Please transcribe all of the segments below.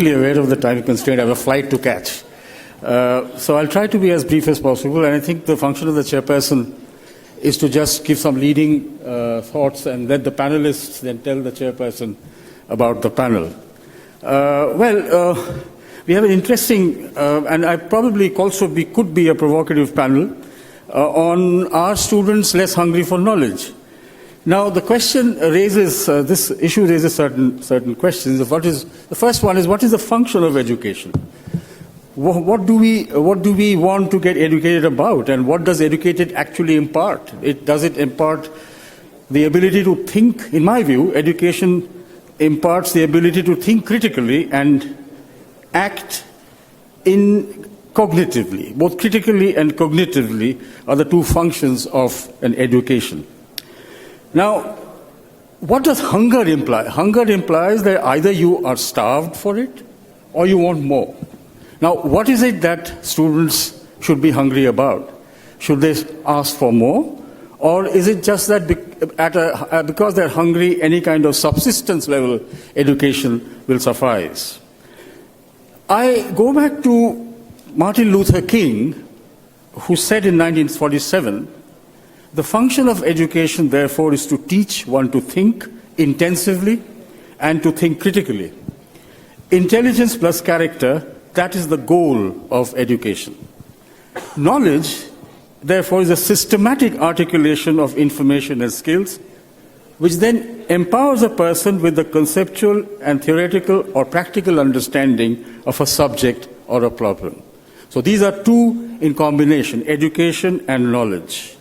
perfectly aware of the time constraint. I have a flight to catch. So I'll try to be as brief as possible, and I think the function of the chairperson is to just give some leading thoughts and let the panelists then tell the chairperson about the panel. We have an interesting, and I probably also could be a provocative panel on are students less hungry for knowledge? Now, the question raises, this issue raises certain questions. The first one is, what is the function of education? What do we want to get educated about, and what does educated actually impart? Does it impart the ability to think? In my view, education imparts the ability to think critically and act cognitively. Both critically and cognitively are the two functions of an education. Now, what does hunger imply? Hunger implies that either you are starved for it or you want more. Now, what is it that students should be hungry about? Should they ask for more? Or is it just that because they're hungry, any kind of subsistence level education will suffice? I go back to Martin Luther King, who said in 1947, the function of education, therefore, is to teach one to think intensively and to think critically. Intelligence plus character, that is the goal of education. Knowledge, therefore, is a systematic articulation of information and skills, which then empowers a person with the conceptual and theoretical or practical understanding of a subject or a problem. So these are two in combination, education and knowledge.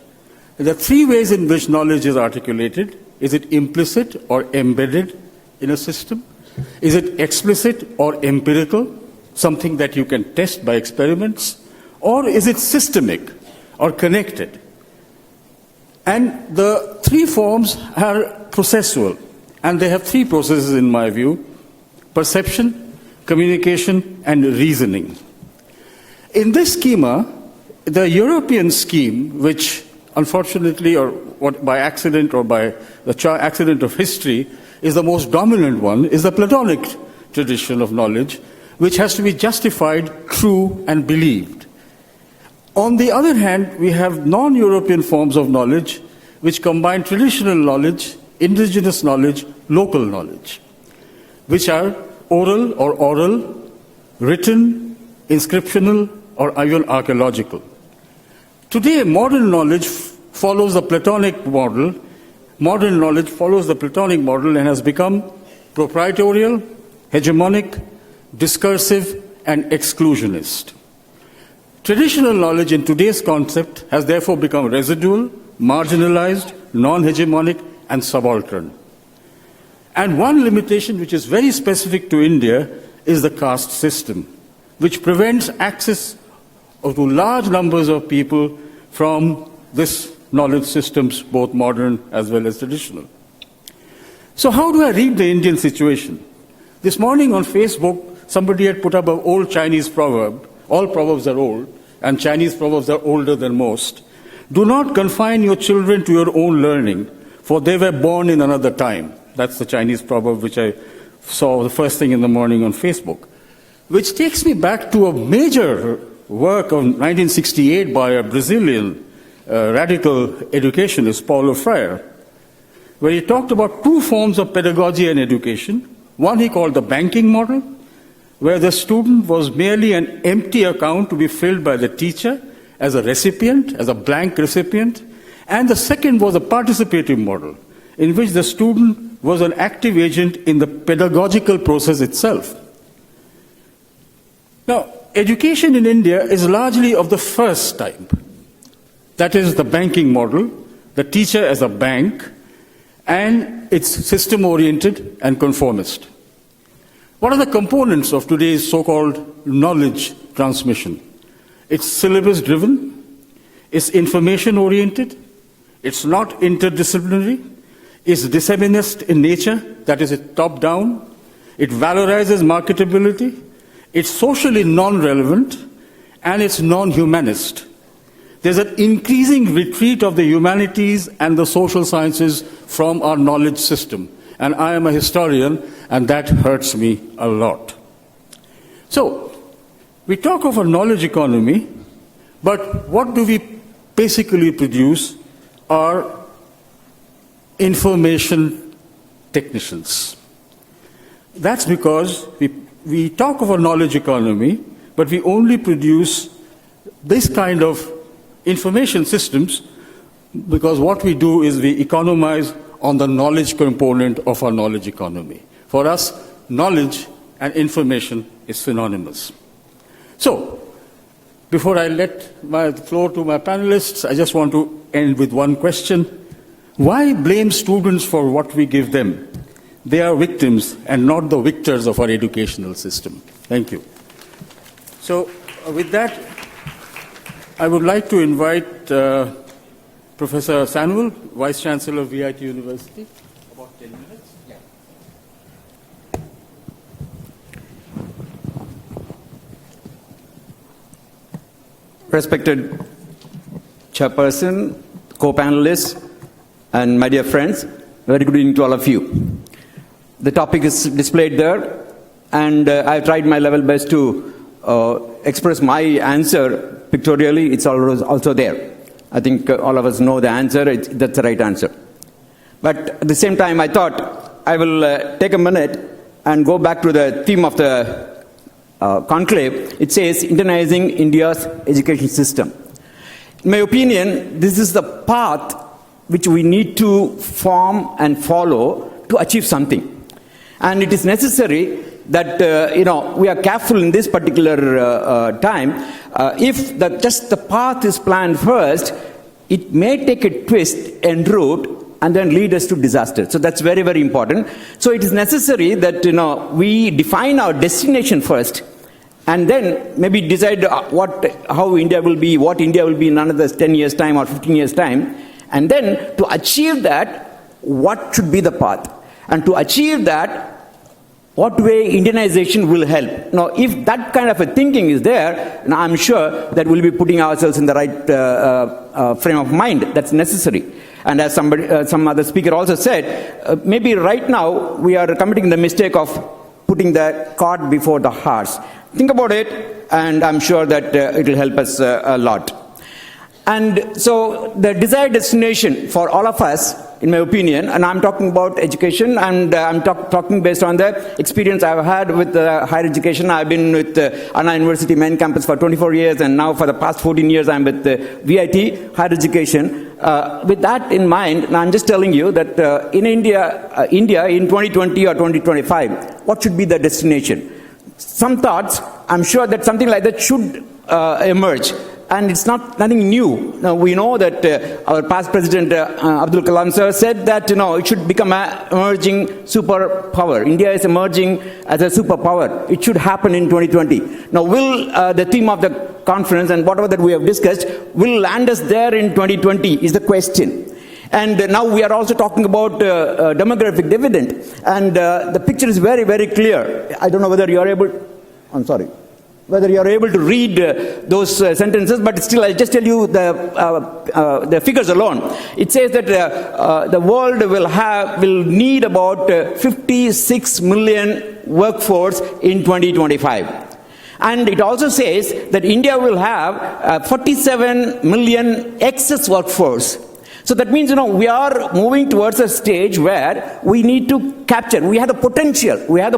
There are three ways in which knowledge is articulated. Is it implicit or embedded in a system? Is it explicit or empirical, something that you can test by experiments? Or is it systemic or connected? And the three forms are processual, and they have three processes in my view: perception, communication, and reasoning. In this schema, the European scheme, which unfortunately, or by accident or by the accident of history, is the most dominant one, is the Platonic tradition of knowledge, which has to be justified, true, and believed. On the other hand, we have non-European forms of knowledge, which combine traditional knowledge, indigenous knowledge, local knowledge, which are oral, written, inscriptional, or even archaeological. Today, modern knowledge follows the Platonic model. Modern knowledge follows the Platonic model and has become proprietorial, hegemonic, discursive, and exclusionist. Traditional knowledge in today's concept has therefore become residual, marginalized, non-hegemonic, and subaltern. And one limitation which is very specific to India is the caste system, which prevents access to large numbers of people from this knowledge systems, both modern as well as traditional. So how do I read the Indian situation? This morning on Facebook, somebody had put up an old Chinese proverb. All proverbs are old, and Chinese proverbs are older than most. Do not confine your children to your own learning, for they were born in another time. That's the Chinese proverb which I saw the first thing in the morning on Facebook, which takes me back to a major work of 1968 by a Brazilian radical educationist, Paulo Freire, where he talked about two forms of pedagogy and education. One he called the banking model, where the student was merely an empty account to be filled by the teacher as a recipient, as a blank recipient. And the second was a participative model, in which the student was an active agent in the pedagogical process itself. Now, education in India is largely of the first type. That is the banking model, the teacher as a bank, and it's system-oriented and conformist. What are the components of today's so-called knowledge transmission? It's syllabus-driven, it's information-oriented, it's not interdisciplinary, it's disseminist in nature, that is, it's top-down, it valorizes marketability, it's socially non-relevant, and it's non-humanist. There's an increasing retreat of the humanities and the social sciences from our knowledge system. And I am a historian, and that hurts me a lot. So, we talk of a knowledge economy, but what do we basically produce are information technicians. That's because we talk of a knowledge economy, but we only produce this kind of information systems because what we do is we economize on the knowledge component of our knowledge economy. For us, knowledge and information is synonymous. So, before I let my floor to my panelists, I just want to end with one question. Why blame students for what we give them? They are victims and not the victors of our educational system. Thank you. So, with that, I would like to invite Professor Samuel, Vice Chancellor of VIT University. About 10 minutes. Yeah. Respected Chairperson, co-panelists, and my dear friends, very good evening to all of you. The topic is displayed there, and I've tried my level best to express my answer pictorially. It's also there. I think all of us know the answer. That's the right answer. But at the same time, I thought I will take a minute and go back to the theme of the conclave. It says, Indianizing India's education system. In my opinion, this is the path which we need to form and follow to achieve something. And it is necessary that we are careful in this particular time. If just the path is planned first, it may take a twist en route and then lead us to disaster. So that's very, very important. So it is necessary that we define our destination first, and then maybe decide how India will be, what India will be in another 10 years' time or 15 years' time, and then to achieve that, what should be the path? And to achieve that, what way Indianization will help? Now, if that kind of a thinking is there, now I'm sure that we'll be putting ourselves in the right frame of mind that's necessary. And as some other speaker also said, maybe right now we are committing the mistake of putting the cart before the horse. Think about it, and I'm sure that it will help us a lot. And so the desired destination for all of us, in my opinion, and I'm talking about education, and I'm talking based on the experience I've had with higher education. I've been with Anna University main campus for 24 years, and now for the past 14 years I'm with VIT, higher education. With that in mind, I'm just telling you that in India in 2020 or 2025, what should be the destination? Some thoughts, I'm sure that something like that should emerge. And it's nothing new. Now, we know that our past president, Abdul Kalam sir, said that it should become an emerging superpower. India is emerging as a superpower. It should happen in 2020. Now, will the theme of the conference and whatever that we have discussed will land us there in 2020 is the question. And now we are also talking about demographic dividend. And the picture is very, very clear. I don't know whether you are able... whether you are able to read those sentences, but still I'll just tell you the figures alone. It says that the world will need about 56 million workforce in 2025. And it also says that India will have 47 million excess workforce. So that means, we are moving towards a stage where we need to capture. We have the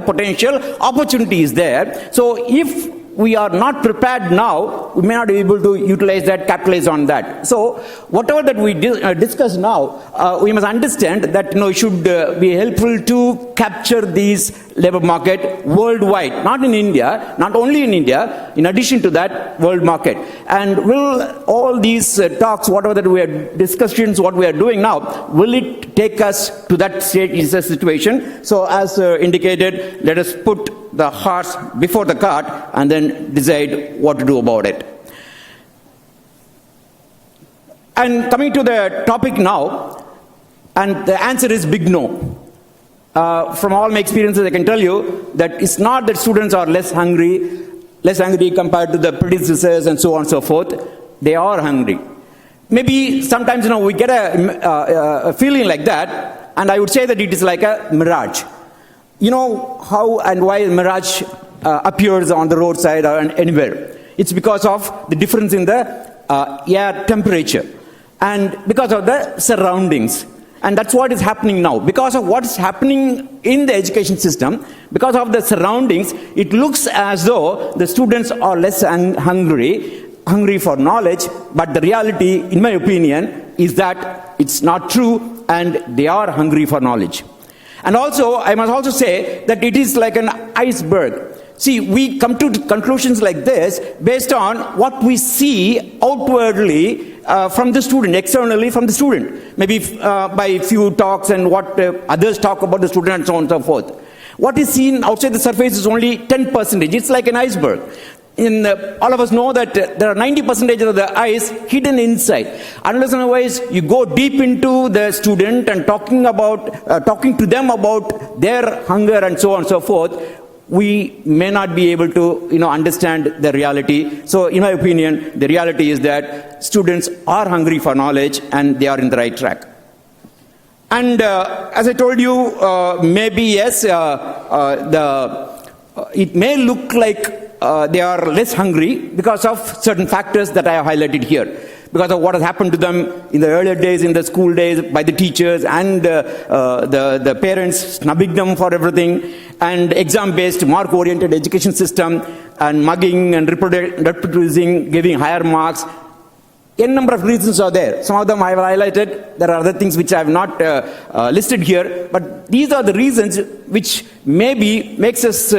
potential. Opportunity is there. So if we are not prepared now, we may not be able to utilize that, capitalize on that. So whatever that we discuss now, we must understand that it should be helpful to capture these labor market worldwide, not in India, not only in India, in addition to that, world market. And will all these talks, whatever that we are discussions, what we are doing now, will it take us to that stage, is a situation? So as indicated, let us put the horse before the cart and then decide what to do about it. And coming to the topic now, and the answer is big no. From all my experiences, I can tell you that it's not that students are less hungry compared to the predecessors and so on and so forth. They are hungry. Maybe sometimes, we get a feeling like that, and I would say that it is like a mirage. You know how and why mirage appears on the roadside or anywhere. It's because of the difference in the air temperature and because of the surroundings. And that's what is happening now. Because of what is happening in the education system, because of the surroundings, it looks as though the students are less hungry for knowledge, but the reality, in my opinion, is that it's not true and they are hungry for knowledge. And also, I must also say that it is like an iceberg. See, we come to conclusions like this based on what we see outwardly from the student, externally from the student. Maybe by few talks and what others talk about the student and so on and so forth. What is seen outside the surface is only 10%. It's like an iceberg. All of us know that there are 90% of the ice hidden inside. Unless and otherwise you go deep into the student and talking to them about their hunger and so on and so forth, we may not be able to understand the reality. So in my opinion, the reality is that students are hungry for knowledge and they are in the right track. And as I told you, maybe yes, it may look like they are less hungry because of certain factors that I have highlighted here. Because of what has happened to them in the earlier days, in the school days, by the teachers and the parents snubbing them for everything, and exam-based, mark-oriented education system, and mugging and reproducing, giving higher marks. A number of reasons are there. Some of them I have highlighted. There are other things which I have not listed here. But these are the reasons which maybe makes us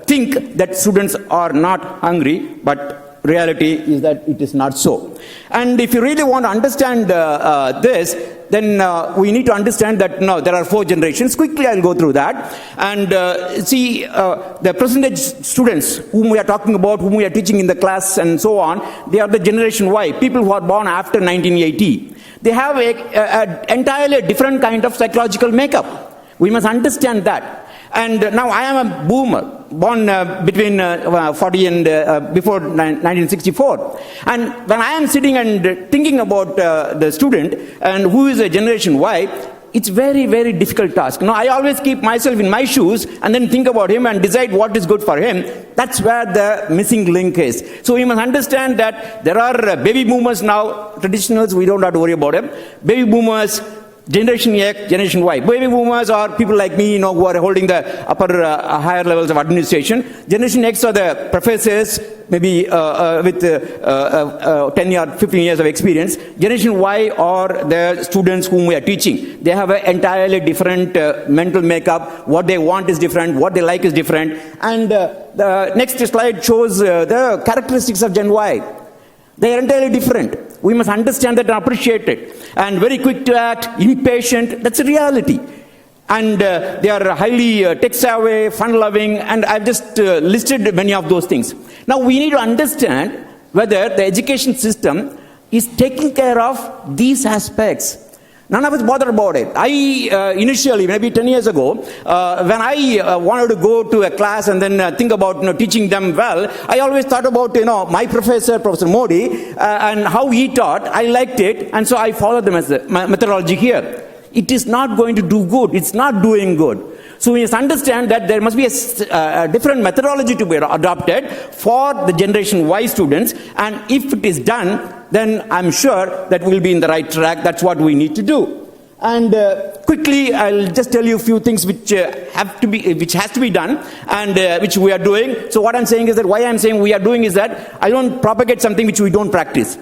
think that students are not hungry, but reality is that it is not so. And if you really want to understand this, then we need to understand that now there are 4 generations. Quickly I'll go through that. And see, the percentage students whom we are talking about, whom we are teaching in the class and so on, they are the generation Y, people who are born after 1980. They have an entirely different kind of psychological makeup. We must understand that. And now I am a boomer, born between 40 and before 1964. And when I am sitting and thinking about the student and who is a generation Y, it's very, very difficult task. Now I always keep myself in my shoes and then think about him and decide what is good for him. That's where the missing link is. So we must understand that there are baby boomers now, traditionals, we don't have to worry about them. Baby boomers, Generation X, Generation Y. Baby boomers are people like me, who are holding the upper, higher levels of administration. Generation X are the professors, maybe with 10 or 15 years of experience. Generation Y are the students whom we are teaching. They have an entirely different mental makeup. What they want is different. What they like is different. And the next slide shows the characteristics of Gen Y. They are entirely different. We must understand that and appreciate it. And very quick to act, impatient, that's a reality. And they are highly tech-savvy, fun-loving, and I've just listed many of those things. Now we need to understand whether the education system is taking care of these aspects. None of us bother about it. I initially, maybe 10 years ago, when I wanted to go to a class and then think about teaching them well, I always thought about my professor, Professor Modi, and how he taught. I liked it, and so I followed the methodology here. It is not going to do good. It's not doing good. So we must understand that there must be a different methodology to be adopted for the Generation Y students, and if it is done, then I'm sure that we'll be in the right track. That's what we need to do. And quickly, I'll just tell you a few things which has to be done, and which we are doing. So what I'm saying is that why I'm saying we are doing is that I don't propagate something which we don't practice.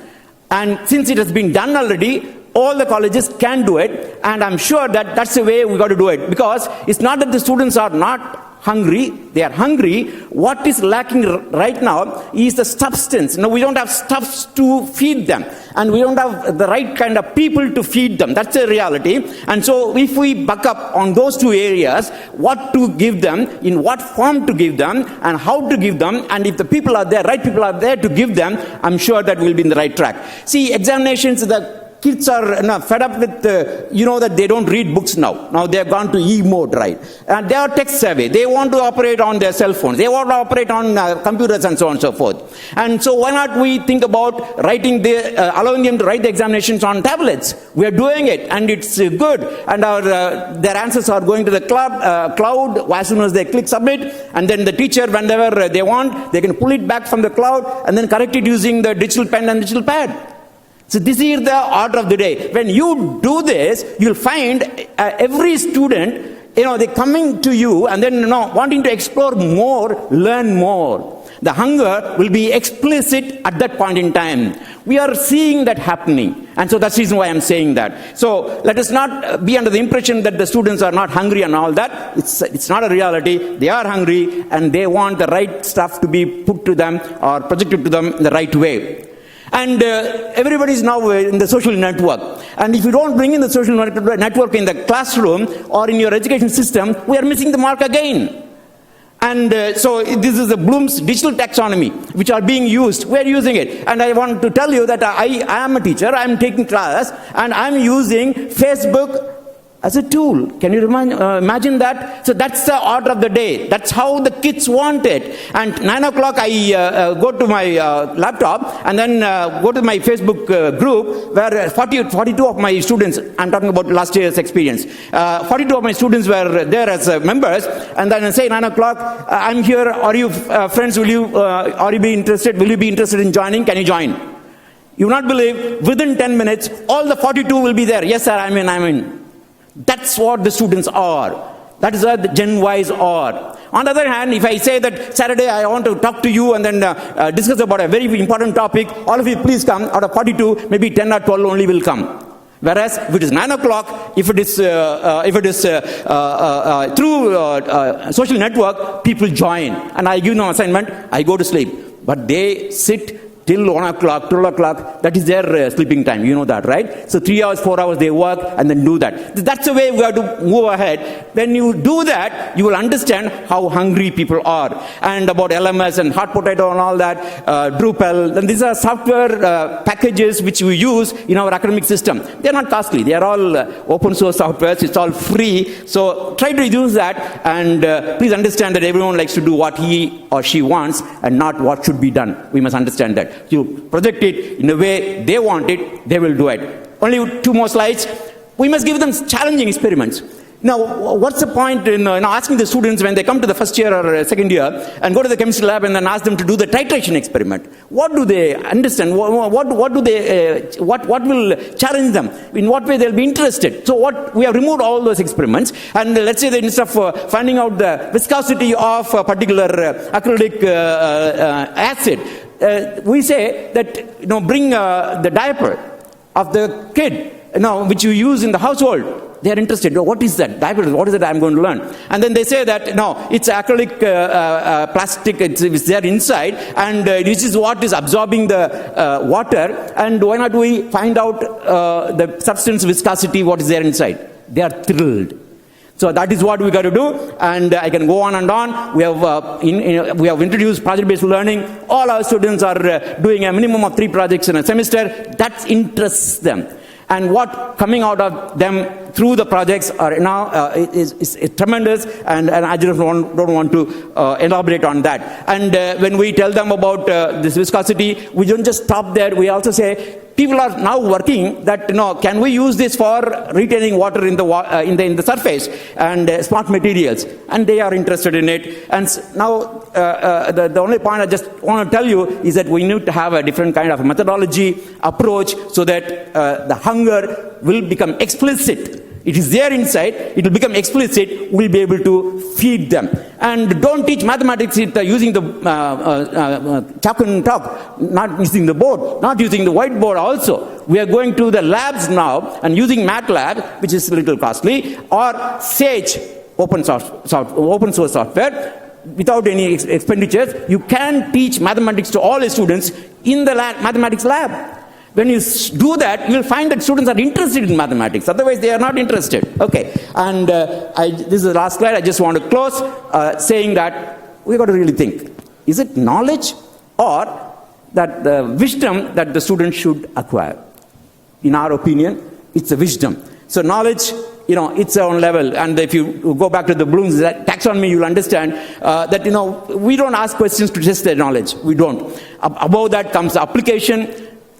And since it has been done already, all the colleges can do it, and I'm sure that that's the way we got to do it. Because it's not that the students are not hungry, they are hungry. What is lacking right now is the substance. We don't have stuff to feed them, and we don't have the right kind of people to feed them. That's a reality. And so if we buck up on those 2 areas, what to give them, in what form to give them, and how to give them, and if the people are there, right people are there to give them, I'm sure that we'll be in the right track. See, examinations is the kids are fed up with, that they don't read books now. Now they have gone to E mode, right? And they are tech savvy. They want to operate on their cell phones. They want to operate on computers and so on and so forth. And so why not we think about allowing them to write the examinations on tablets? We are doing it, and it's good. And their answers are going to the cloud as soon as they click submit, and then the teacher, whenever they want, they can pull it back from the cloud and then correct it using the digital pen and digital pad. So this is the order of the day. When you do this, you'll find every student, they're coming to you and then wanting to explore more, learn more. The hunger will be explicit at that point in time. We are seeing that happening. And so that's the reason why I'm saying that. So let us not be under the impression that the students are not hungry and all that. It's not a reality. They are hungry and they want the right stuff to be put to them or projected to them in the right way. And everybody is now in the social network. And if you don't bring in the social network in the classroom or in your education system, we are missing the mark again. And so this is the Bloom's digital taxonomy, which are being used. We are using it. And I want to tell you that I am a teacher. I am taking class, and I am using Facebook as a tool. Can you imagine that? So that's the order of the day. That's how the kids want it. And 9 o'clock, I go to my laptop and then go to my Facebook group where 42 of my students, I'm talking about last year's experience, 42 of my students were there as members. And then I say 9 o'clock, I'm here. Are you friends? Will you be interested? Will you be interested in joining? Can you join? You will not believe, within 10 minutes, all the 42 will be there. Yes, sir, I'm in. That's what the students are. That is what the Gen Ys are. On the other hand, if I say that Saturday I want to talk to you and then discuss about a very important topic, all of you please come. Out of 42, maybe 10 or 12 only will come. Whereas if it is 9 o'clock, if it is through social network, people join. And I give no assignment, I go to sleep. But they sit till 1 o'clock, 12 o'clock, that is their sleeping time. You know that, right? So 3 hours, 4 hours they work and then do that. That's the way we have to move ahead. When you do that, you will understand how hungry people are. And about LMS and hot potato and all that, Drupal, and these are software packages which we use in our academic system. They are not costly. They are all open source softwares. It's all free. So try to use that, and please understand that everyone likes to do what he or she wants and not what should be done. We must understand that. You project it in a way they want it, they will do it. Only 2 more slides. We must give them challenging experiments. Now, what's the point in asking the students when they come to the first year or second year and go to the chemistry lab and then ask them to do the titration experiment? What do they understand? What will challenge them? In what way they'll be interested? So we have removed all those experiments, and let's say that instead of finding out the viscosity of a particular acrylic acid, we say that bring the diaper of the kid, which you use in the household. They are interested. What is that diaper? What is it I'm going to learn? And then they say that it's acrylic plastic. It's there inside, and this is what is absorbing the water. And why not we find out the substance viscosity? What is there inside? They are thrilled. So that is what we got to do, and I can go on and on. We have introduced project-based learning. All our students are doing a minimum of 3 projects in a semester. That interests them, and what coming out of them through the projects are now is tremendous, and I just don't want to elaborate on that. And when we tell them about this viscosity, we don't just stop there. We also say, people are now working that can we use this for retaining water in the surface and smart materials, and they are interested in it. And now the only point I just want to tell you is that we need to have a different kind of methodology approach so that the hunger will become explicit. It is there inside, it will become explicit, we'll be able to feed them. And don't teach mathematics using the chalk and talk, not using the board, not using the whiteboard also. We are going to the labs now and using MATLAB, which is a little costly, or Sage, open source software, without any expenditures. You can teach mathematics to all the students in the mathematics lab. When you do that, you will find that students are interested in mathematics. Otherwise, they are not interested. Okay, and this is the last slide. I just want to close saying that we've got to really think. Is it knowledge or that the wisdom that the student should acquire? In our opinion, it's a wisdom. So knowledge, it's our own level. And if you go back to the Bloom's taxonomy, you'll understand that, we don't ask questions to test their knowledge. We don't. Above that comes application,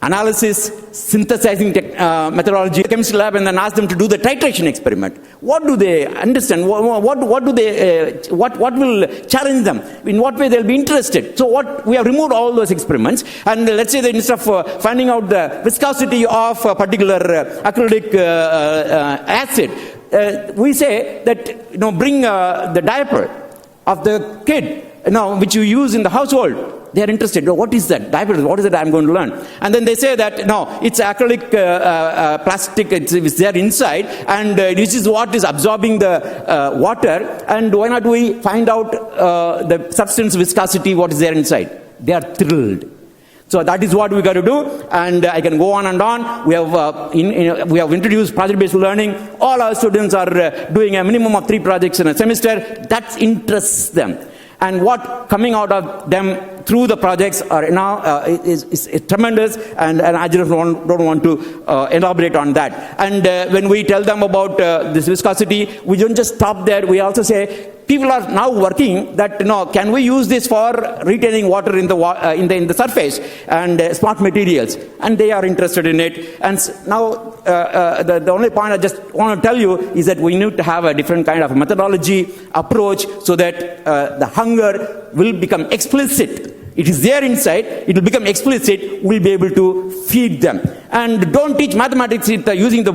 analysis, synthesizing methodology, chemistry lab, and then ask them to do the titration experiment. What do they understand? What will challenge them? In what way they'll be interested? So we have removed all those experiments, and let's say that instead of finding out the viscosity of a particular acrylic acid, we say that bring the diaper of the kid, which you use in the household. They are interested. What is that? Diaper, what is it I'm going to learn? And then they say that, no, it's acrylic plastic, it's there inside, and this is what is absorbing the water, and why not we find out the substance viscosity, what is there inside? They are thrilled. So that is what we got to do, and I can go on and on. We have introduced project-based learning. All our students are doing a minimum of 3 projects in a semester. That interests them. And what coming out of them through the projects are now is tremendous, and I just don't want to elaborate on that. And when we tell them about this viscosity, we don't just stop there. We also say, people are now working that, can we use this for retaining water in the surface and smart materials? And they are interested in it. And now the only point I just want to tell you is that we need to have a different kind of methodology approach so that the hunger will become explicit. It is there inside, it will become explicit, we'll be able to feed them. And don't teach mathematics using the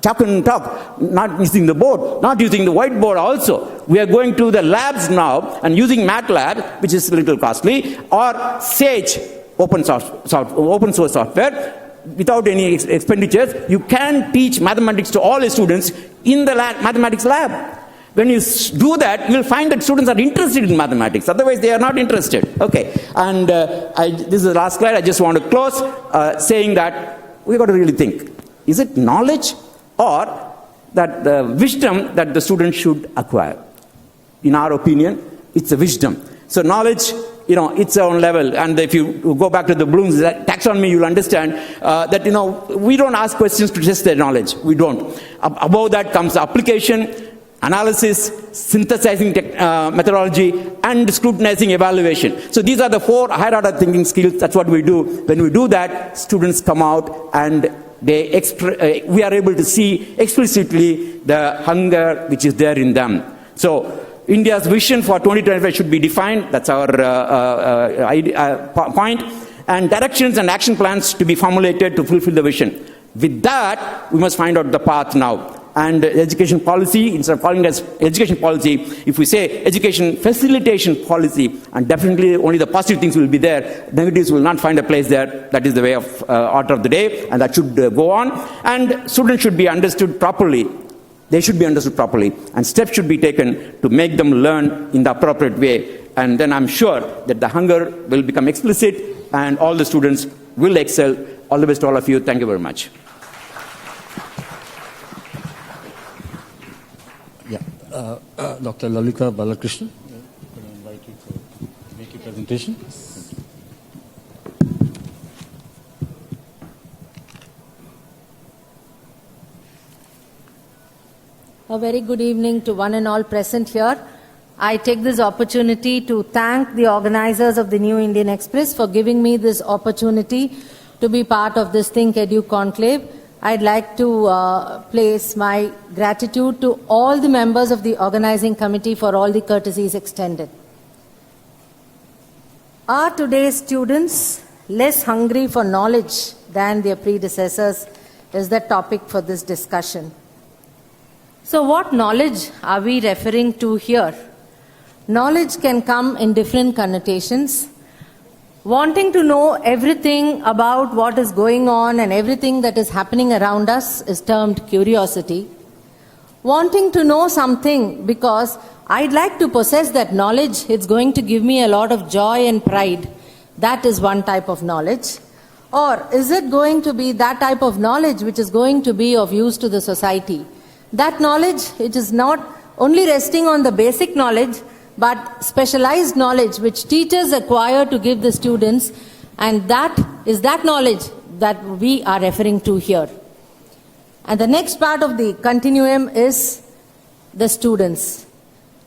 chalk and talk, not using the board, not using the whiteboard also. We are going to the labs now and using MATLAB, which is a little costly, or Sage, open source software, without any expenditures. You can teach mathematics to all students in the mathematics lab. When you do that, you'll find that students are interested in mathematics. Otherwise, they are not interested. Okay. And this is the last slide. I just want to close saying that we've got to really think. Is it knowledge or that the wisdom that the student should acquire? In our opinion, it's a wisdom. So knowledge, it's our own level. And if you go back to the Bloom's taxonomy, you'll understand that, we don't ask questions to test their knowledge. We don't. Above that comes application, analysis, synthesizing methodology, and scrutinizing evaluation. So these are the 4 higher order thinking skills. That's what we do. When we do that, students come out and we are able to see explicitly the hunger which is there in them. So India's vision for 2025 should be defined. That's our point. And directions and action plans to be formulated to fulfill the vision. With that, we must find out the path now. And education policy, instead of calling it as education policy, if we say education facilitation policy, and definitely only the positive things will be there, negatives will not find a place there. That is the way of order of the day, and that should go on. And students should be understood properly. They should be understood properly, and steps should be taken to make them learn in the appropriate way. And then I'm sure that the hunger will become explicit, and all the students will excel. All the best to all of you. Thank you very much. Dr. Lalitha Balakrishnan, I invite you to make your presentation. A very good evening to one and all present here. I take this opportunity to thank the organizers of the New Indian Express for giving me this opportunity to be part of this ThinkEDU conclave. I'd like to place my gratitude to all the members of the organizing committee for all the courtesies extended. Are today's students less hungry for knowledge than their predecessors is the topic for this discussion. So what knowledge are we referring to here? Knowledge can come in different connotations. Wanting to know everything about what is going on and everything that is happening around us is termed curiosity. Wanting to know something because I'd like to possess that knowledge, it's going to give me a lot of joy and pride. That is one type of knowledge. Or is it going to be that type of knowledge which is going to be of use to the society? That knowledge, it is not only resting on the basic knowledge, but specialized knowledge which teachers acquire to give the students, and that is that knowledge that we are referring to here. And the next part of the continuum is the students.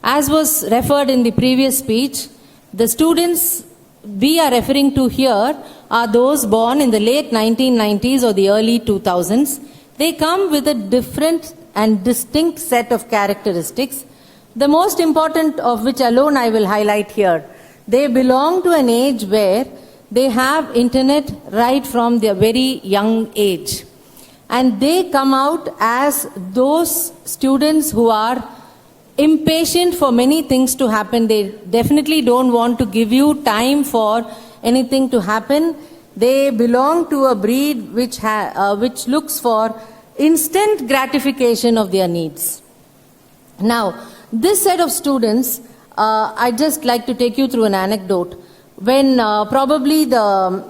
As was referred in the previous speech, the students we are referring to here are those born in the late 1990s or the early 2000s. They come with a different and distinct set of characteristics, the most important of which alone I will highlight here. They belong to an age where they have internet right from their very young age. And they come out as those students who are impatient for many things to happen. They definitely don't want to give you time for anything to happen. They belong to a breed which looks for instant gratification of their needs. Now, this set of students, I'd just like to take you through an anecdote. When probably a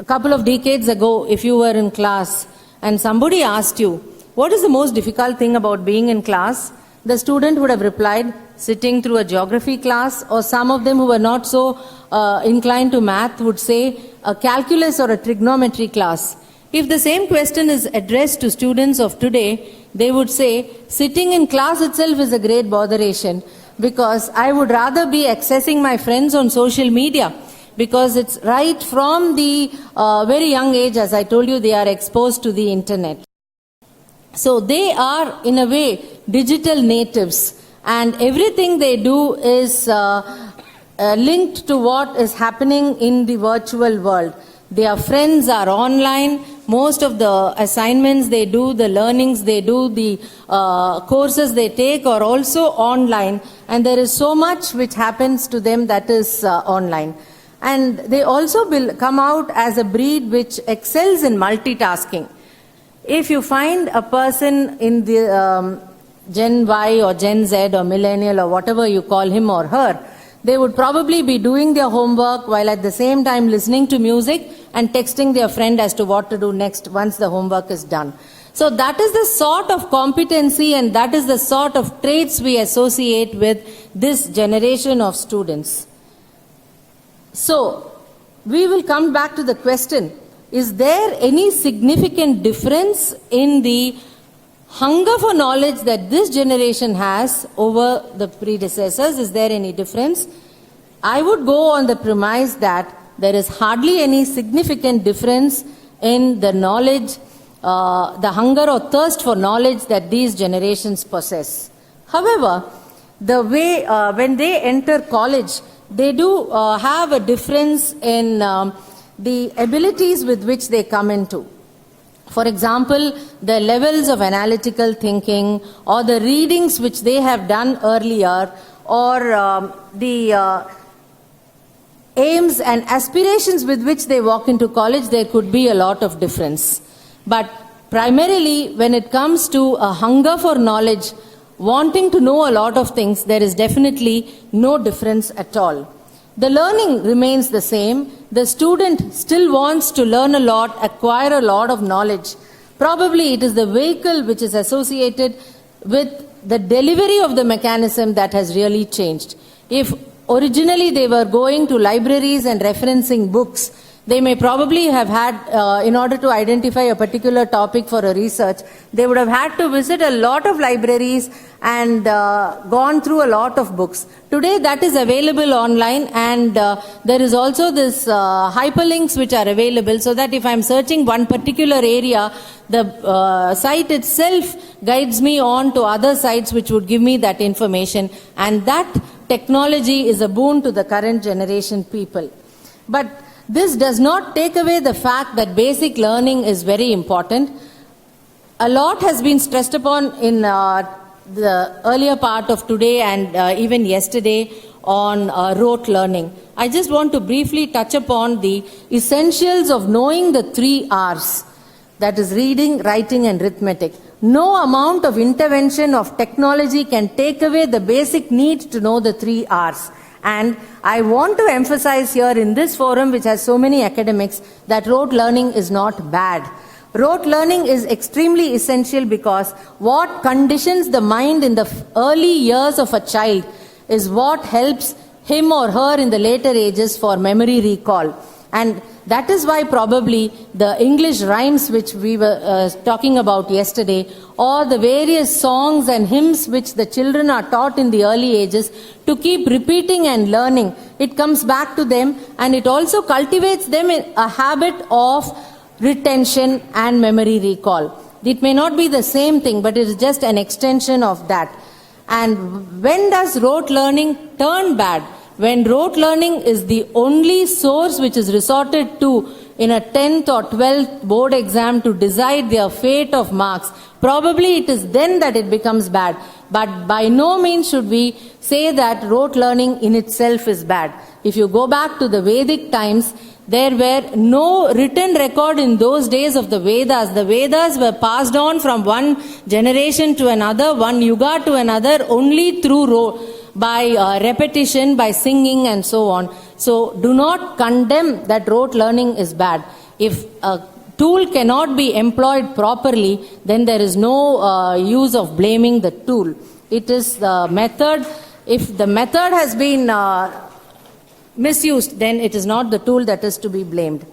couple of decades ago, if you were in class and somebody asked you, what is the most difficult thing about being in class? The student would have replied, sitting through a geography class, or some of them who were not so inclined to math would say a calculus or a trigonometry class. If the same question is addressed to students of today, they would say, sitting in class itself is a great botheration, because I would rather be accessing my friends on social media, because it's right from the very young age, as I told you, they are exposed to the internet. So they are, in a way, digital natives, and everything they do is linked to what is happening in the virtual world. Their friends are online. Most of the assignments they do, the learnings they do, the courses they take are also online, and there is so much which happens to them that is online. And they also come out as a breed which excels in multitasking. If you find a person in the Gen Y or Gen Z or millennial or whatever you call him or her, they would probably be doing their homework while at the same time listening to music and texting their friend as to what to do next once the homework is done. So that is the sort of competency and that is the sort of traits we associate with this generation of students. So we will come back to the question, is there any significant difference in the hunger for knowledge that this generation has over the predecessors? Is there any difference? I would go on the premise that there is hardly any significant difference in the knowledge, the hunger or thirst for knowledge that these generations possess. However, the way when they enter college, they do have a difference in the abilities with which they come into. For example, the levels of analytical thinking or the readings which they have done earlier, or the aims and aspirations with which they walk into college, there could be a lot of difference. But primarily, when it comes to a hunger for knowledge, wanting to know a lot of things, there is definitely no difference at all. The learning remains the same. The student still wants to learn a lot, acquire a lot of knowledge. Probably it is the vehicle which is associated with the delivery of the mechanism that has really changed. If originally they were going to libraries and referencing books, they may probably have had, in order to identify a particular topic for a research, they would have had to visit a lot of libraries and gone through a lot of books. Today that is available online, and there is also this hyperlinks which are available, so that if I am searching one particular area, the site itself guides me on to other sites which would give me that information, and that technology is a boon to the current generation people. But this does not take away the fact that basic learning is very important. A lot has been stressed upon in the earlier part of today and even yesterday on rote learning. I just want to briefly touch upon the essentials of knowing the 3 R's, that is reading, writing and arithmetic. No amount of intervention of technology can take away the basic need to know the 3 R's. And I want to emphasize here in this forum, which has so many academics, that rote learning is not bad. Rote learning is extremely essential because what conditions the mind in the early years of a child is what helps him or her in the later ages for memory recall. And that is why probably the English rhymes which we were talking about yesterday, or the various songs and hymns which the children are taught in the early ages, to keep repeating and learning, it comes back to them, and it also cultivates them in a habit of retention and memory recall. It may not be the same thing, but it is just an extension of that. And when does rote learning turn bad? When rote learning is the only source which is resorted to in a 10th or 12th board exam to decide their fate of marks, probably it is then that it becomes bad. But by no means should we say that rote learning in itself is bad. If you go back to the Vedic times, there were no written record in those days of the Vedas. The Vedas were passed on from one generation to another, one yuga to another, only through by repetition, by singing and so on. So do not condemn that rote learning is bad. If a tool cannot be employed properly, then there is no use of blaming the tool. It is the method. If the method has been misused, then it is not the tool that is to be blamed.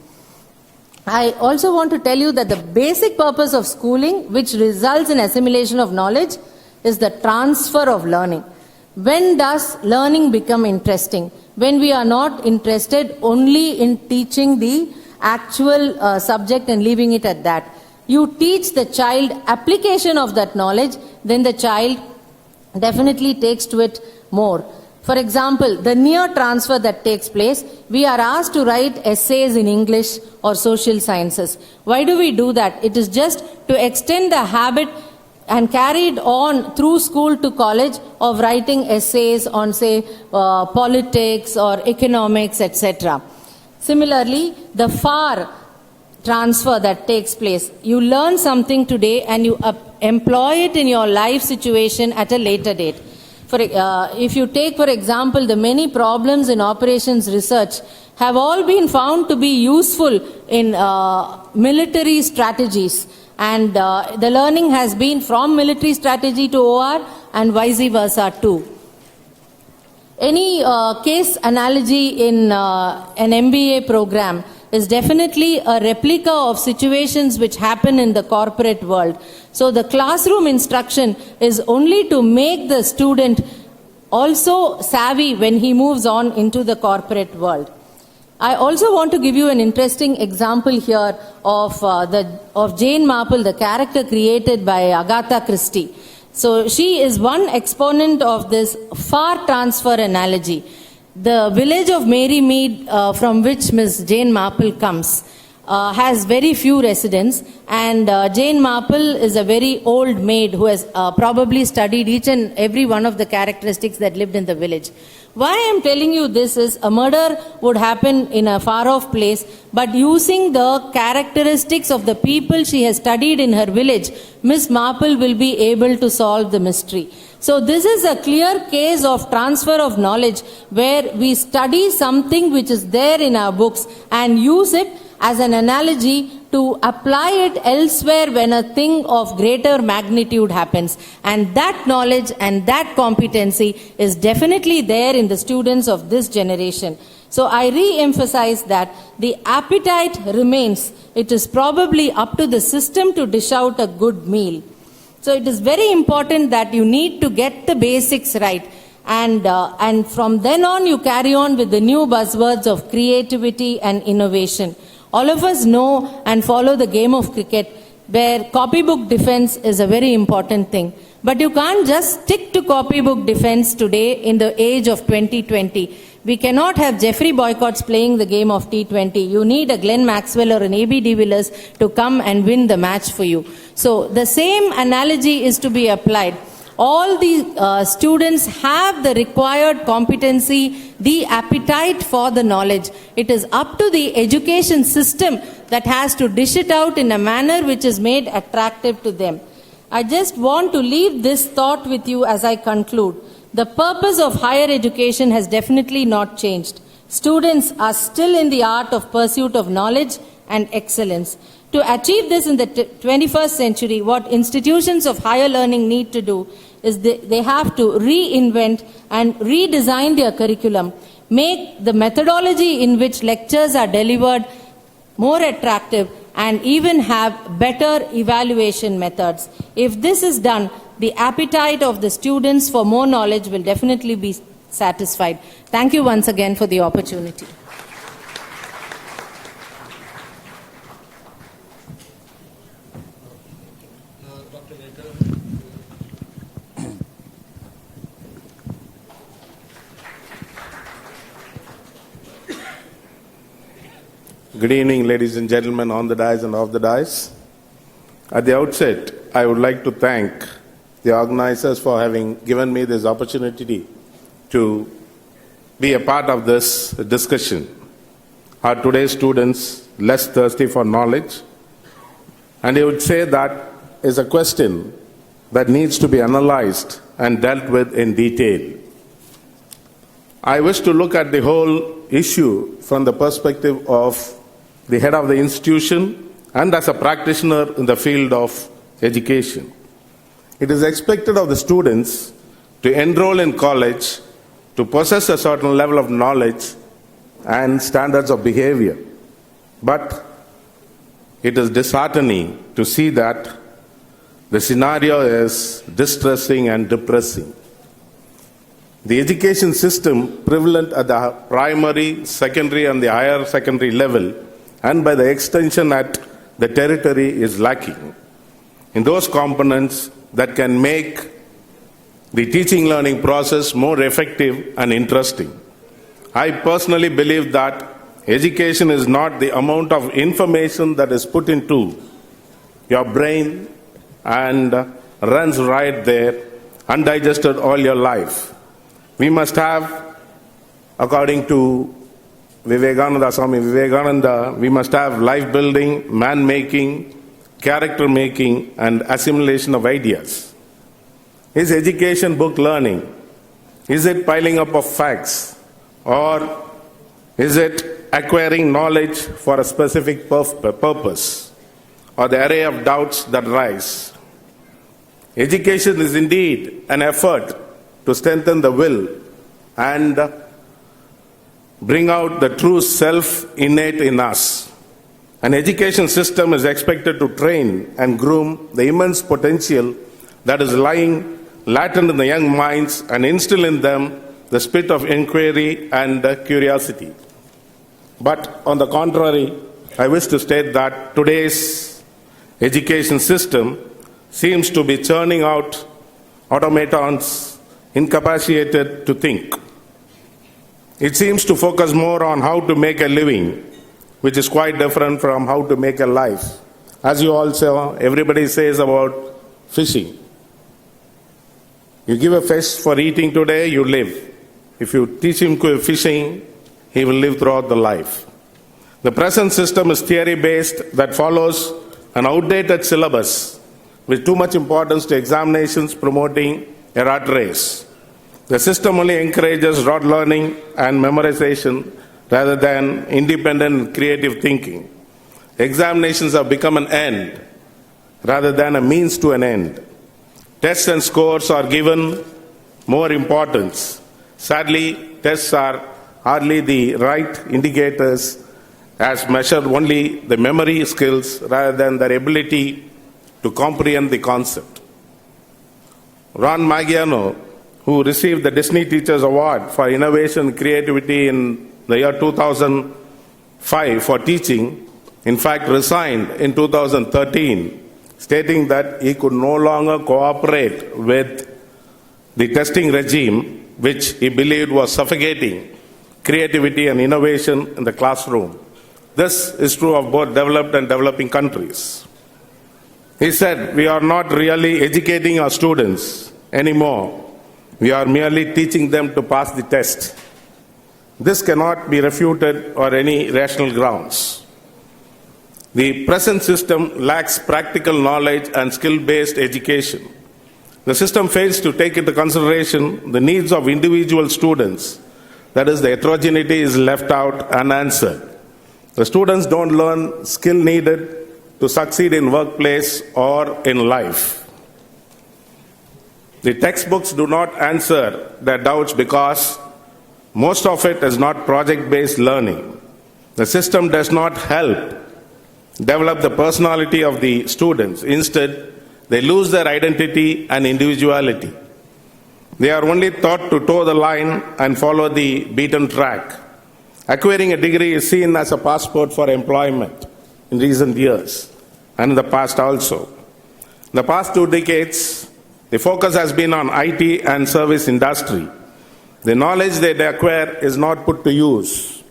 I also want to tell you that the basic purpose of schooling, which results in assimilation of knowledge, is the transfer of learning. When does learning become interesting? When we are not interested only in teaching the actual subject and leaving it at that. You teach the child application of that knowledge, then the child definitely takes to it more. For example, the near transfer that takes place, we are asked to write essays in English or social sciences. Why do we do that? It is just to extend the habit and carry it on through school to college of writing essays on, say, politics or economics, etc. Similarly, the far transfer that takes place. You learn something today and you employ it in your life situation at a later date. If you take, for example, the many problems in operations research have all been found to be useful in military strategies. And the learning has been from military strategy to OR and vice versa too. Any case analogy in an MBA program is definitely a replica of situations which happen in the corporate world. So the classroom instruction is only to make the student also savvy when he moves on into the corporate world. I also want to give you an interesting example here of Jane Marple, the character created by Agatha Christie. So she is one exponent of this far transfer analogy. The village of Marymead, from which Miss Jane Marple comes, has very few residents, and Jane Marple is a very old maid who has probably studied each and every one of the characteristics that lived in the village. Why I am telling you this is a murder would happen in a far off place, but using the characteristics of the people she has studied in her village, Miss Marple will be able to solve the mystery. So this is a clear case of transfer of knowledge where we study something which is there in our books and use it as an analogy to apply it elsewhere when a thing of greater magnitude happens. And that knowledge and that competency is definitely there in the students of this generation. So I re-emphasize that the appetite remains. It is probably up to the system to dish out a good meal. So it is very important that you need to get the basics right. And from then on you carry on with the new buzzwords of creativity and innovation. All of us know and follow the game of cricket where copybook defense is a very important thing. But you can't just stick to copybook defense today in the age of 2020. We cannot have Jeffrey Boycotts playing the game of T20. You need a Glenn Maxwell or an A.B. de Villiers to come and win the match for you. So the same analogy is to be applied. All the students have the required competency, the appetite for the knowledge. It is up to the education system that has to dish it out in a manner which is made attractive to them. I just want to leave this thought with you as I conclude. The purpose of higher education has definitely not changed. Students are still in the art of pursuit of knowledge and excellence. To achieve this in the 21st century, what institutions of higher learning need to do is they have to reinvent and redesign their curriculum, make the methodology in which lectures are delivered more attractive, and even have better evaluation methods. If this is done, the appetite of the students for more knowledge will definitely be satisfied. Thank you once again for the opportunity. Good evening, ladies and gentlemen, on the dais and off the dais. At the outset, I would like to thank the organizers for having given me this opportunity to be a part of this discussion. Are today's students less thirsty for knowledge? And I would say that is a question that needs to be analyzed and dealt with in detail. I wish to look at the whole issue from the perspective of the head of the institution and as a practitioner in the field of education. It is expected of the students to enroll in college to possess a certain level of knowledge and standards of behavior. But it is disheartening to see that the scenario is distressing and depressing. The education system prevalent at the primary, secondary and the higher secondary level, and by the extension at the territory, is lacking in those components that can make the teaching learning process more effective and interesting. I personally believe that education is not the amount of information that is put into your brain and runs right there undigested all your life. We must have, according to Swami Vivekananda, we must have life building, man making, character making, and assimilation of ideas. Is education book learning? Is it piling up of facts? Or is it acquiring knowledge for a specific purpose? Or the array of doubts that rise? Education is indeed an effort to strengthen the will and bring out the true self innate in us. An education system is expected to train and groom the immense potential that is lying latent in the young minds and instill in them the spirit of inquiry and curiosity. But on the contrary, I wish to state that today's education system seems to be churning out automatons incapacitated to think. It seems to focus more on how to make a living, which is quite different from how to make a life. As you all saw, everybody says about fishing. You give a fish for eating today, you live. If you teach him fishing, he will live throughout the life. The present system is theory-based that follows an outdated syllabus with too much importance to examinations promoting a rat race. The system only encourages rote learning and memorization rather than independent and creative thinking. Examinations have become an end rather than a means to an end. Tests and scores are given more importance. Sadly, tests are hardly the right indicators as measure only the memory skills rather than their ability to comprehend the concept. Ron Maggiano, who received the Disney Teachers Award for Innovation and Creativity in the year 2005 for teaching, in fact resigned in 2013, stating that he could no longer cooperate with the testing regime, which he believed was suffocating creativity and innovation in the classroom. This is true of both developed and developing countries. He said, "We are not really educating our students anymore. We are merely teaching them to pass the test." This cannot be refuted on any rational grounds. The present system lacks practical knowledge and skill-based education. The system fails to take into consideration the needs of individual students. That is, the heterogeneity is left out unanswered. The students don't learn skill needed to succeed in workplace or in life. The textbooks do not answer their doubts because Most of it is not project-based learning. The system does not help develop the personality of the students. Instead, they lose their identity and individuality. They are only taught to toe the line and follow the beaten track. Acquiring a degree is seen as a passport for employment in recent years and in the past also. In the past 2 decades, the focus has been on IT and service industry. The knowledge they acquire is not put to use.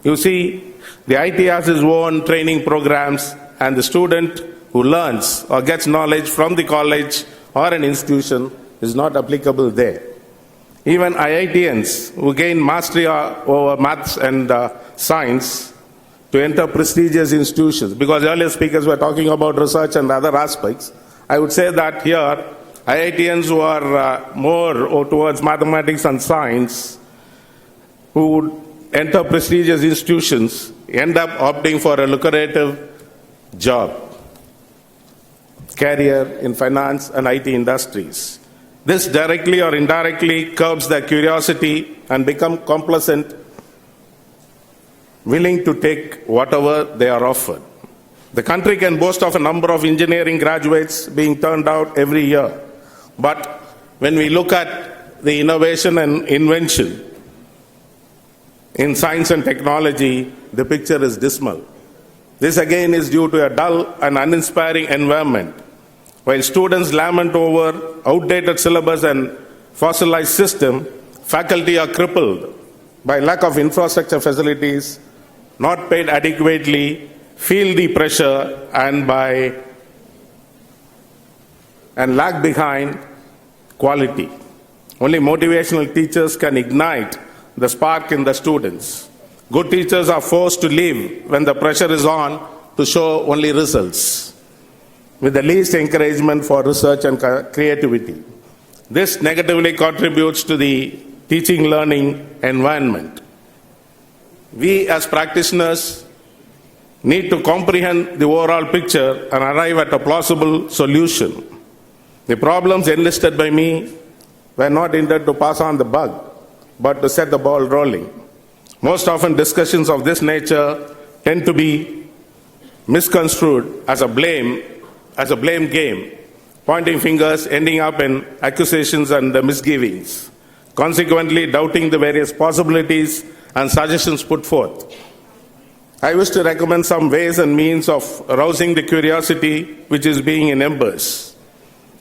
You see, the IT has its own training programs, and the student who learns or gets knowledge from the college or an institution is not applicable there. Even IITians who gain mastery over maths and science to enter prestigious institutions, because earlier speakers were talking about research and other aspects, I would say that here, IITians who are more towards mathematics and science, who would enter prestigious institutions, end up opting for a lucrative job, career in finance and IT industries. This directly or indirectly curbs their curiosity and become complacent, willing to take whatever they are offered. The country can boast of a number of engineering graduates being turned out every year. But when we look at the innovation and invention in science and technology, the picture is dismal. This again is due to a dull and uninspiring environment. While students lament over outdated syllabus and fossilized system, faculty are crippled by lack of infrastructure facilities, not paid adequately, feel the pressure and lag behind quality. Only motivational teachers can ignite the spark in the students. Good teachers are forced to leave when the pressure is on to show only results, with the least encouragement for research and creativity. This negatively contributes to the teaching learning environment. We as practitioners need to comprehend the overall picture and arrive at a plausible solution. The problems enlisted by me were not intended to pass on the buck, but to set the ball rolling. Most often discussions of this nature tend to be misconstrued as a blame game, pointing fingers, ending up in accusations and misgivings, consequently doubting the various possibilities and suggestions put forth. I wish to recommend some ways and means of arousing the curiosity which is being in embers.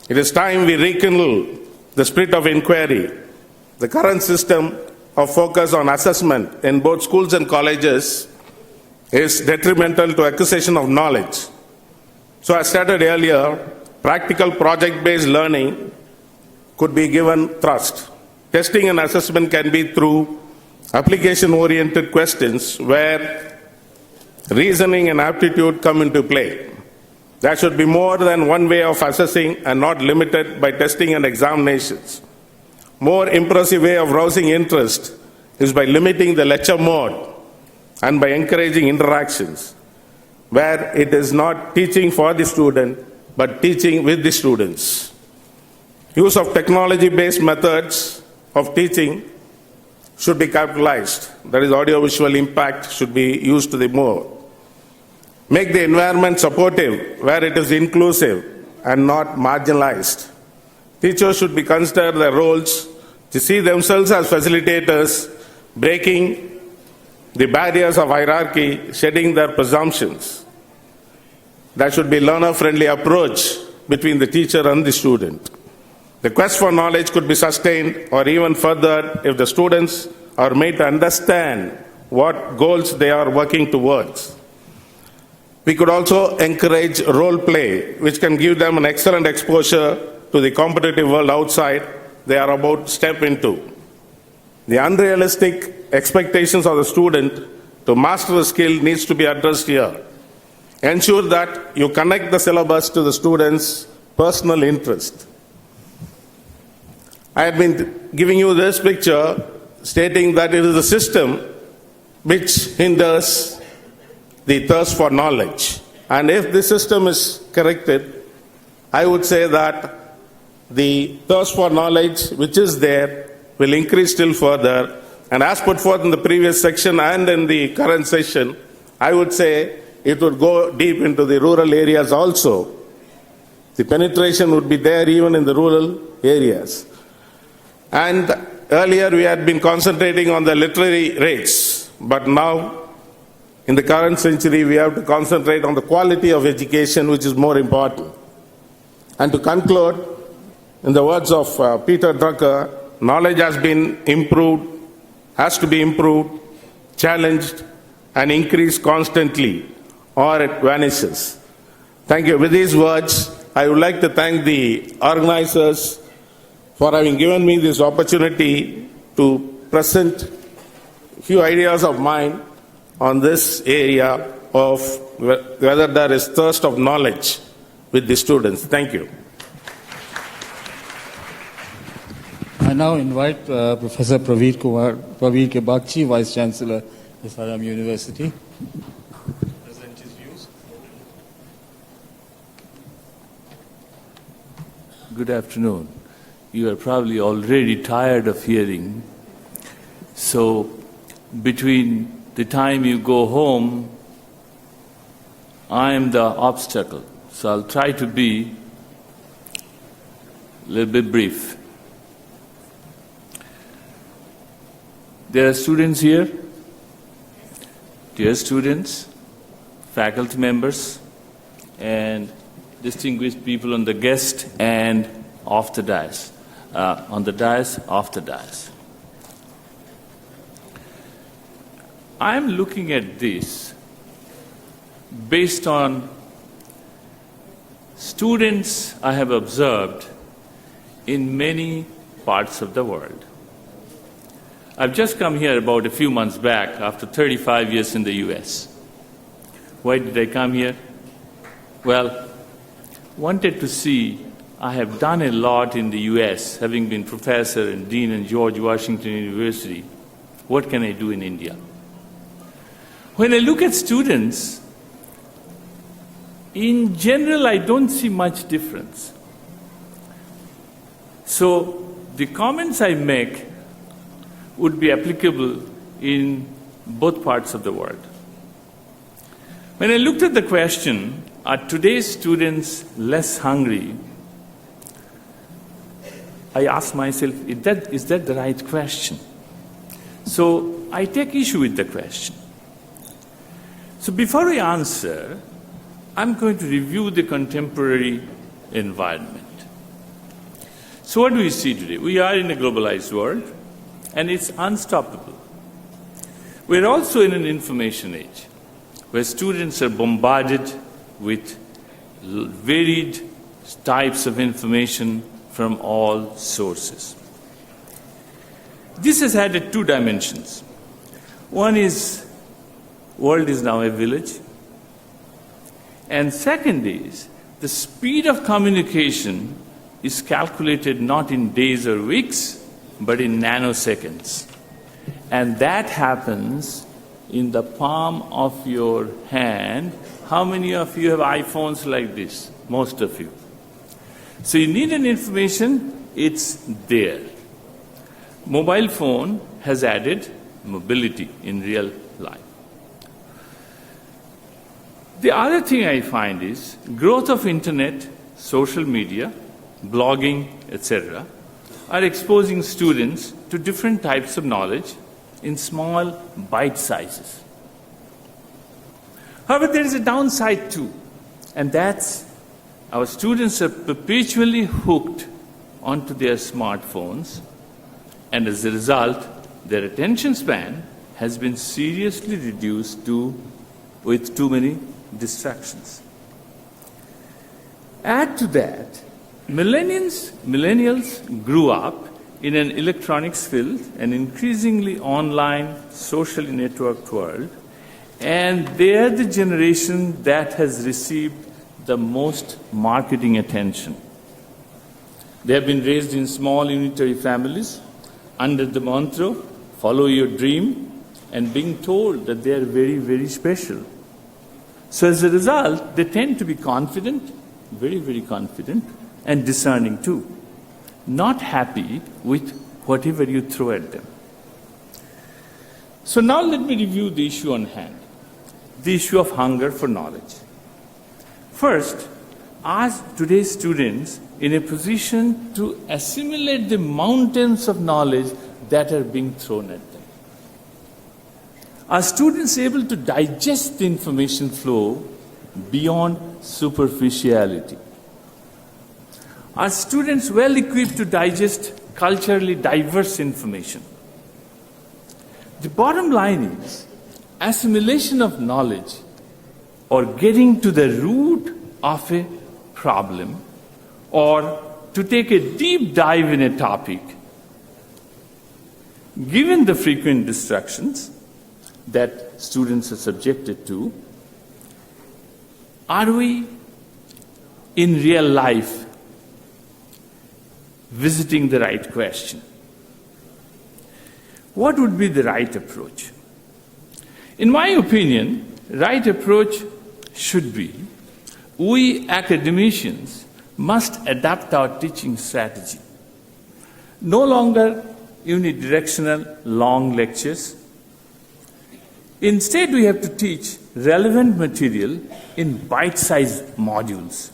It is time we rekindle the spirit of inquiry. The current system of focus on assessment in both schools and colleges is detrimental to acquisition of knowledge. So as stated earlier, practical project-based learning could be given thrust. Testing and assessment can be through application-oriented questions where reasoning and aptitude come into play. There should be more than one way of assessing and not limited by testing and examinations. More impressive way of rousing interest is by limiting the lecture mode and by encouraging interactions, where it is not teaching for the student, but teaching with the students. Use of technology-based methods of teaching should be capitalized. That is, audio-visual impact should be used to the more. Make the environment supportive, where it is inclusive and not marginalized. Teachers should be considered their roles to see themselves as facilitators, breaking the barriers of hierarchy, shedding their presumptions. There should be learner-friendly approach between the teacher and the student. The quest for knowledge could be sustained or even furthered if the students are made to understand what goals they are working towards. We could also encourage role play, which can give them an excellent exposure to the competitive world outside they are about to step into. The unrealistic expectations of the student to master the skill needs to be addressed here. Ensure that you connect the syllabus to the student's personal interest. I have been giving you this picture stating that it is the system which hinders the thirst for knowledge. And if the system is corrected, I would say that the thirst for knowledge which is there will increase still further, And as put forth in the previous section and in the current session, I would say it would go deep into the rural areas also. The penetration would be there even in the rural areas. And earlier we had been concentrating on the literary rates, but now in the current century we have to concentrate on the quality of education, which is more important. And to conclude, in the words of Peter Drucker, knowledge has been improved, has to be improved, challenged, and increased constantly, or it vanishes. Thank you. With these words, I would like to thank the organizers for having given me this opportunity to present a few ideas of mine on this area of whether there is thirst of knowledge with the students. Thank you. I now invite Professor Prabir K. Bagchi, Vice Chancellor, SRM University. Present his views. Good afternoon. You are probably already tired of hearing. So between the time you go home, I am the obstacle. So I'll try to be a little bit brief. There are students here. Dear students, faculty members, and distinguished people on the guest and off the dais, on the dais, off the dais. I am looking at this based on students I have observed in many parts of the world. I've just come here about a few months back after 35 years in the US. Why did I come here? Well, wanted to see, I have done a lot in the US, having been professor and dean in George Washington University. What can I do in India? When I look at students, in general, I don't see much difference. So the comments I make would be applicable in both parts of the world. When I looked at the question, are today's students less hungry? I asked myself, is that the right question? So I take issue with the question. So before I answer, I'm going to review the contemporary environment. So what do we see today? We are in a globalized world, and it's unstoppable. We're also in an information age, where students are bombarded with varied types of information from all sources. This has had two dimensions. One is, world is now a village. And second is, the speed of communication is calculated not in days or weeks, but in nanoseconds. And that happens in the palm of your hand. How many of you have iPhones like this? Most of you. So you need an information, it's there. Mobile phone has added mobility in real life. The other thing I find is growth of internet, social media, blogging, etc., are exposing students to different types of knowledge in small bite sizes. However, there is a downside too, and that's our students are perpetually hooked onto their smartphones, and as a result, their attention span has been seriously reduced with too many distractions. Add to that, millennials grew up in an electronics-filled and increasingly online, socially networked world, and they're the generation that has received the most marketing attention. They have been raised in small unitary families under the mantra, follow your dream, and being told that they are very, very special. So as a result, they tend to be confident, very, very confident, and discerning too, not happy with whatever you throw at them. So now let me review the issue on hand, the issue of hunger for knowledge. First, are today's students in a position to assimilate the mountains of knowledge that are being thrown at them? Are students able to digest the information flow beyond superficiality? Are students well equipped to digest culturally diverse information? The bottom line is assimilation of knowledge or getting to the root of a problem or to take a deep dive in a topic, given the frequent distractions that students are subjected to, are we in real life visiting the right question? What would be the right approach? In my opinion, right approach should be we academicians must adapt our teaching strategy. No longer unidirectional long lectures. Instead, we have to teach relevant material in bite-sized modules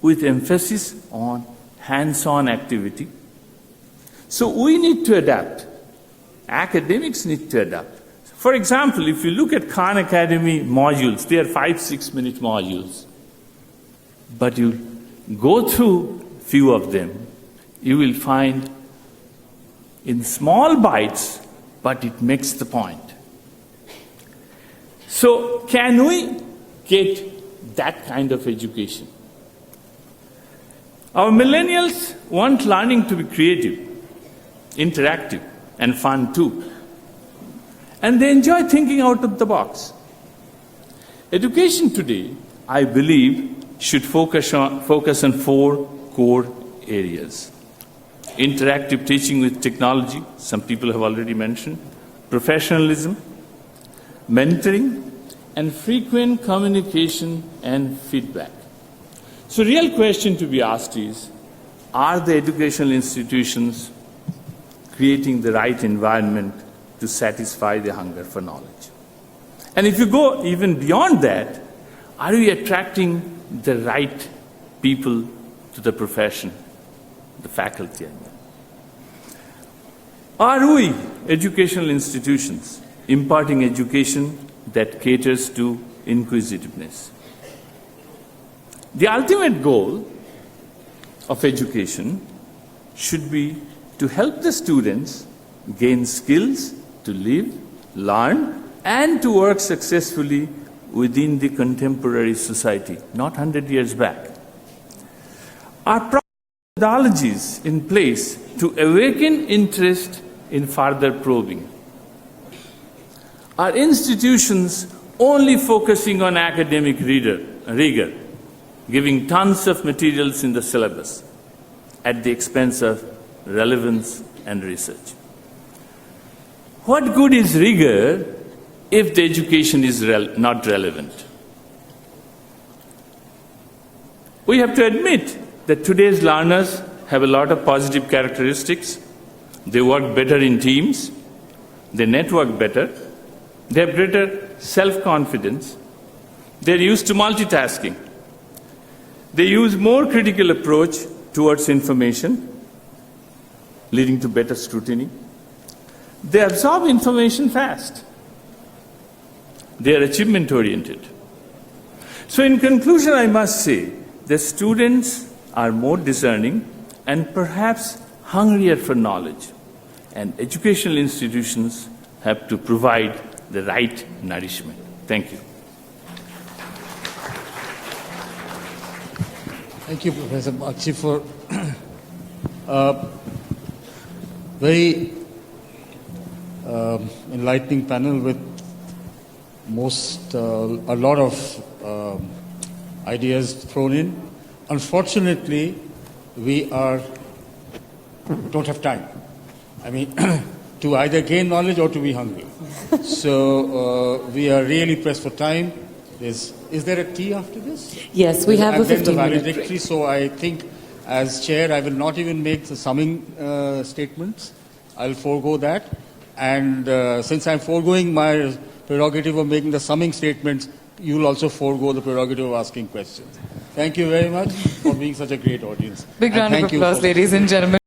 with emphasis on hands-on activity. So we need to adapt. Academics need to adapt. For example, if you look at Khan Academy modules, they are 5-6 minute modules. But you go through few of them, you will find in small bites, but it makes the point. So can we get that kind of education? Our millennials want learning to be creative, interactive, and fun too. And they enjoy thinking out of the box. Education today, I believe, should focus on 4 core areas. Interactive teaching with technology, some people have already mentioned, professionalism, mentoring, and frequent communication and feedback. So real question to be asked is, are the educational institutions creating the right environment to satisfy the hunger for knowledge? And if you go even beyond that, are we attracting the right people to the profession, the faculty? Are we, educational institutions, imparting education that caters to inquisitiveness? The ultimate goal of education should be to help the students gain skills to live, learn, and to work successfully within the contemporary society, not 100 years back. Are methodologies in place to awaken interest in further probing? Are institutions only focusing on academic rigor, giving tons of materials in the syllabus at the expense of relevance and research? What good is rigor if the education is not relevant? We have to admit that today's learners have a lot of positive characteristics. They work better in teams, they network better, they have greater self-confidence, they're used to multitasking, they use more critical approach towards information, leading to better scrutiny. They absorb information fast. They are achievement-oriented. So in conclusion, I must say the students are more discerning and perhaps hungrier for knowledge. And educational institutions have to provide the right nourishment. Thank you. Thank you, Professor Bagchi, for very enlightening panel with a lot of ideas thrown in. Unfortunately, we don't have time. I mean, to either gain knowledge or to be hungry. So we are really pressed for time. Is there a tea after this? Yes, we have a 15-minute break. Valedictory, so I think as chair, I will not even make the summing statements. I'll forego that. And since I'm foregoing my prerogative of making the summing statements, you'll also forego the prerogative of asking questions. Thank you very much for being such a great audience. Big And round of thank you applause, for- ladies and gentlemen.